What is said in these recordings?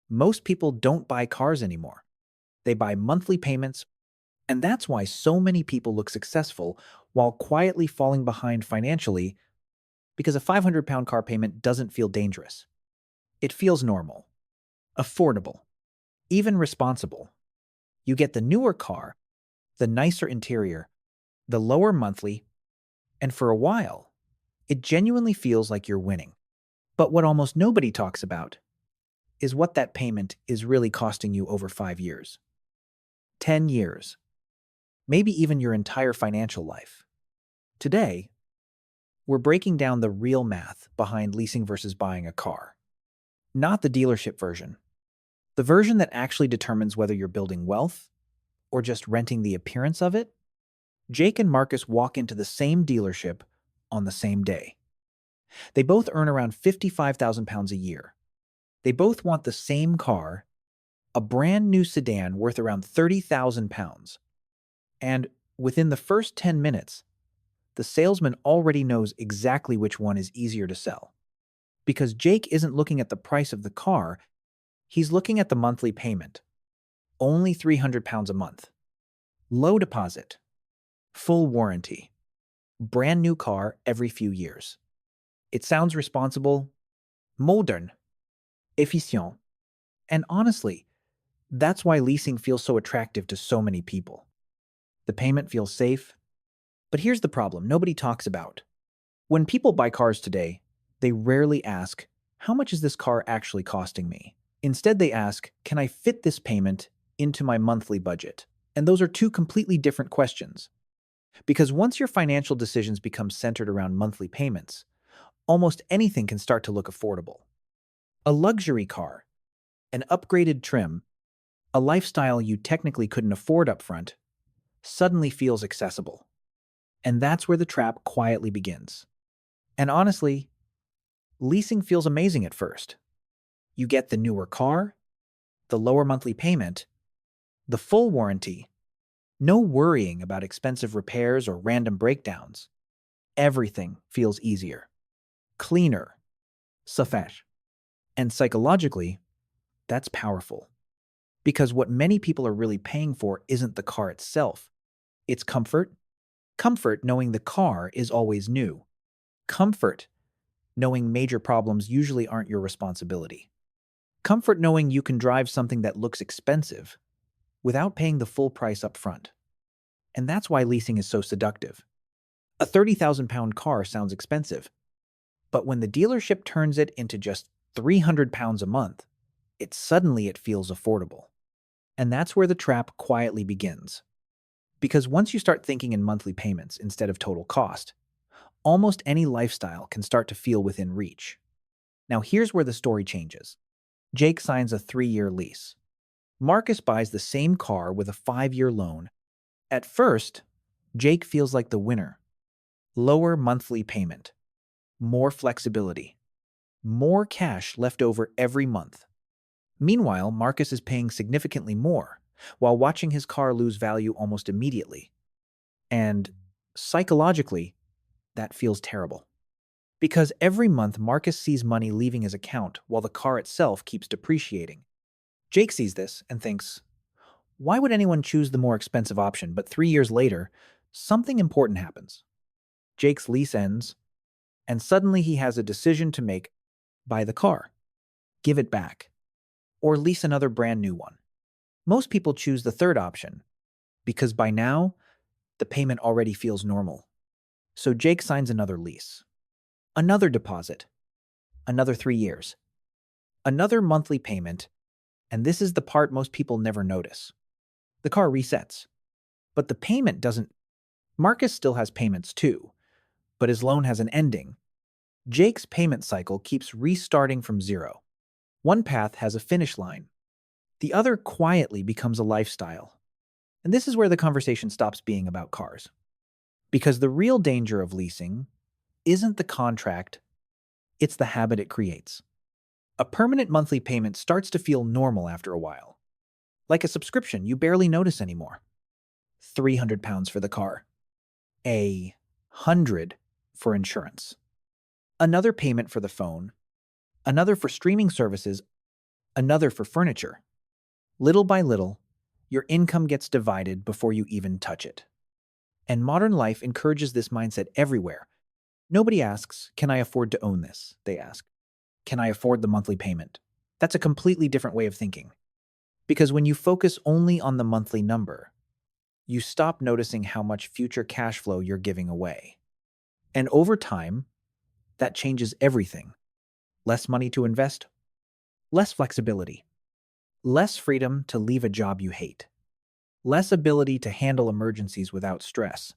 Most people don't buy cars anymore. They buy monthly payments, and that's why so many people look successful while quietly falling behind financially because a £500 car payment doesn't feel dangerous. It feels normal, affordable, even responsible. You get the newer car, the nicer interior, the lower monthly, and for a while, it genuinely feels like you're winning. But what almost nobody talks about is what that payment is really costing you over 5 years, 10 years, maybe even your entire financial life. Today, we're breaking down the real math behind leasing versus buying a car. Not the dealership version, the version that actually determines whether you're building wealth or just renting the appearance of it. Jake and Marcus walk into the same dealership on the same day. They both earn around £55,000 a year. They both want the same car, a brand new sedan worth around £30,000. And within the first 10 minutes, the salesman already knows exactly which one is easier to sell. Because Jake isn't looking at the price of the car, he's looking at the monthly payment. Only £300 a month. Low deposit. Full warranty. Brand new car every few years. It sounds responsible, modern, efficient, and honestly, that's why leasing feels so attractive to so many people. The payment feels safe. But here's the problem nobody talks about. When people buy cars today, they rarely ask, how much is this car actually costing me? Instead, they ask, can I fit this payment into my monthly budget? And those are two completely different questions. Because once your financial decisions become centered around monthly payments, almost anything can start to look affordable. A luxury car, an upgraded trim, a lifestyle you technically couldn't afford upfront, suddenly feels accessible. And that's where the trap quietly begins. And honestly, leasing feels amazing at first. You get the newer car, the lower monthly payment, the full warranty, no worrying about expensive repairs or random breakdowns. Everything feels easier, cleaner, safesh. And psychologically, that's powerful. Because what many people are really paying for isn't the car itself. It's comfort. Comfort knowing the car is always new. Comfort knowing major problems usually aren't your responsibility. Comfort knowing you can drive something that looks expensive without paying the full price up front. And that's why leasing is so seductive. A £30,000 car sounds expensive, but when the dealership turns it into just £300 a month, it feels affordable. And that's where the trap quietly begins. Because once you start thinking in monthly payments instead of total cost, almost any lifestyle can start to feel within reach. Now here's where the story changes. Jake signs a 3-year lease. Marcus buys the same car with a 5-year loan. At first, Jake feels like the winner. Lower monthly payment, more flexibility, more cash left over every month. Meanwhile, Marcus is paying significantly more, while watching his car lose value almost immediately. And psychologically, that feels terrible. Because every month Marcus sees money leaving his account while the car itself keeps depreciating. Jake sees this and thinks, why would anyone choose the more expensive option? But 3 years later, something important happens. Jake's lease ends, and suddenly he has a decision to make: buy the car, give it back, or lease another brand new one. Most people choose the third option, because by now, the payment already feels normal. So Jake signs another lease, another deposit, another 3 years, another monthly payment, and this is the part most people never notice. The car resets, but the payment doesn't. Marcus still has payments too, but his loan has an ending. Jake's payment cycle keeps restarting from zero. One path has a finish line. The other quietly becomes a lifestyle. And this is where the conversation stops being about cars. Because the real danger of leasing isn't the contract, it's the habit it creates. A permanent monthly payment starts to feel normal after a while. Like a subscription you barely notice anymore. £300 for the car. £100 for insurance. Another payment for the phone. Another for streaming services. another for furniture. Little by little, your income gets divided before you even touch it. And modern life encourages this mindset everywhere. Nobody asks, can I afford to own this? They ask, can I afford the monthly payment? That's a completely different way of thinking. Because when you focus only on the monthly number, you stop noticing how much future cash flow you're giving away. And over time, that changes everything. Less money to invest, less flexibility, less freedom to leave a job you hate, less ability to handle emergencies without stress.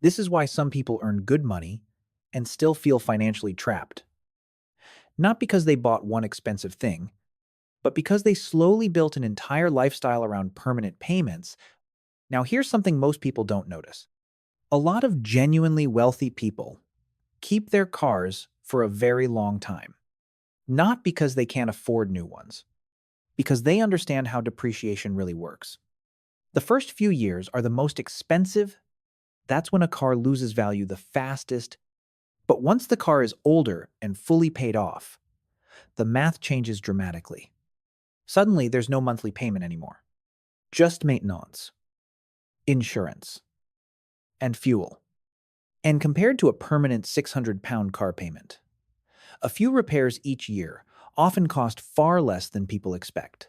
This is why some people earn good money and still feel financially trapped. Not because they bought one expensive thing, but because they slowly built an entire lifestyle around permanent payments. Now, here's something most people don't notice. A lot of genuinely wealthy people keep their cars for a very long time. Not because they can't afford new ones, because they understand how depreciation really works. The first few years are the most expensive. That's when a car loses value the fastest. But once the car is older and fully paid off, the math changes dramatically. Suddenly, there's no monthly payment anymore. Just maintenance, insurance, and fuel. And compared to a permanent 600-pound car payment, a few repairs each year often cost far less than people expect.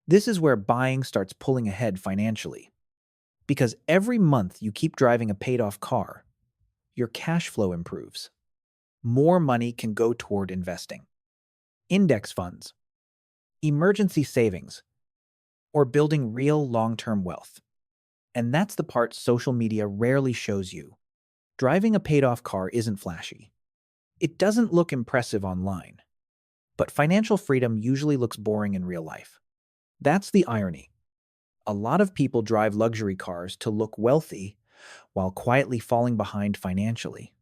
This is where buying starts pulling ahead financially. Because every month you keep driving a paid-off car, your cash flow improves. More money can go toward investing. Index funds, emergency savings, or building real long-term wealth. And that's the part social media rarely shows you. Driving a paid-off car isn't flashy. It doesn't look impressive online. But financial freedom usually looks boring in real life. That's the irony. A lot of people drive luxury cars to look wealthy while quietly falling behind financially.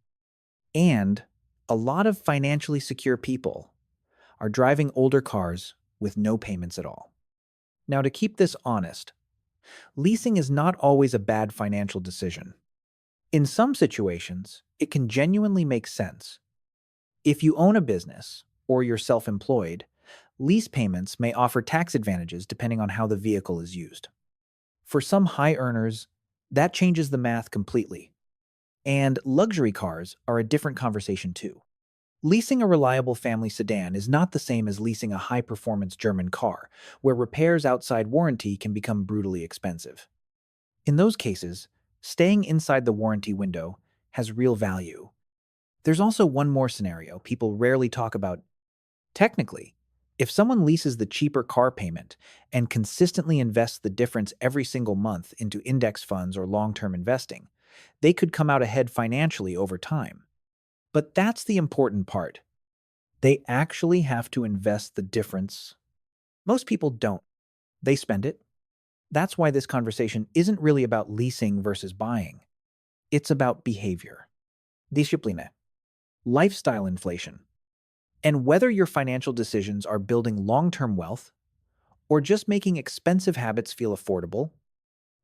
And a lot of financially secure people are driving older cars with no payments at all. Now, to keep this honest, leasing is not always a bad financial decision. In some situations, it can genuinely make sense. If you own a business or you're self-employed, lease payments may offer tax advantages depending on how the vehicle is used. For some high earners, that changes the math completely. And luxury cars are a different conversation too. Leasing a reliable family sedan is not the same as leasing a high-performance German car, where repairs outside warranty can become brutally expensive. In those cases, staying inside the warranty window has real value. There's also one more scenario people rarely talk about. Technically, if someone leases the cheaper car payment and consistently invests the difference every single month into index funds or long-term investing, they could come out ahead financially over time. But that's the important part. They actually have to invest the difference. Most people don't. They spend it. That's why this conversation isn't really about leasing versus buying. It's about behavior, discipline, lifestyle inflation, and whether your financial decisions are building long-term wealth or just making expensive habits feel affordable.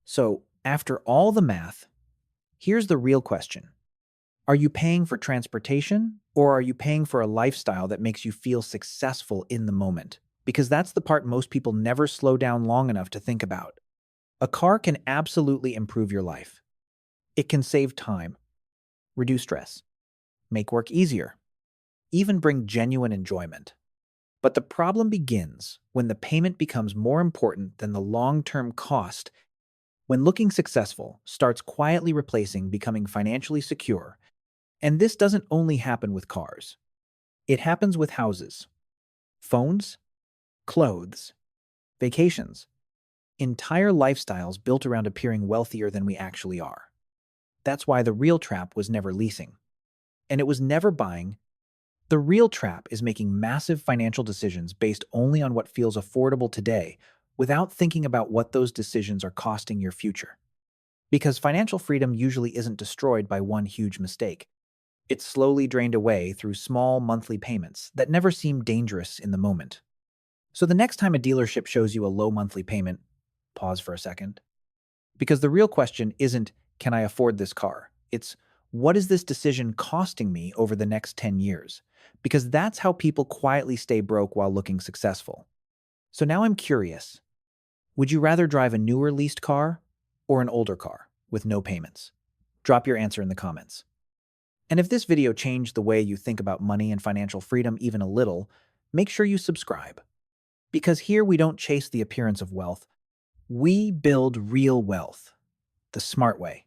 So, after all the math, here's the real question. Are you paying for transportation, or are you paying for a lifestyle that makes you feel successful in the moment? Because that's the part most people never slow down long enough to think about. A car can absolutely improve your life. It can save time, reduce stress, make work easier, even bring genuine enjoyment. But the problem begins when the payment becomes more important than the long-term cost, when looking successful starts quietly replacing becoming financially secure. And this doesn't only happen with cars. It happens with houses, phones, clothes, vacations, entire lifestyles built around appearing wealthier than we actually are. That's why the real trap was never leasing. And it was never buying. The real trap is making massive financial decisions based only on what feels affordable today without thinking about what those decisions are costing your future. Because financial freedom usually isn't destroyed by one huge mistake. It's slowly drained away through small monthly payments that never seem dangerous in the moment. So the next time a dealership shows you a low monthly payment, pause for a second. Because the real question isn't, can I afford this car? It's, what is this decision costing me over the next 10 years? Because that's how people quietly stay broke while looking successful. So now I'm curious. Would you rather drive a newer leased car or an older car with no payments? Drop your answer in the comments. And if this video changed the way you think about money and financial freedom even a little, make sure you subscribe. Because here we don't chase the appearance of wealth, we build real wealth the smart way.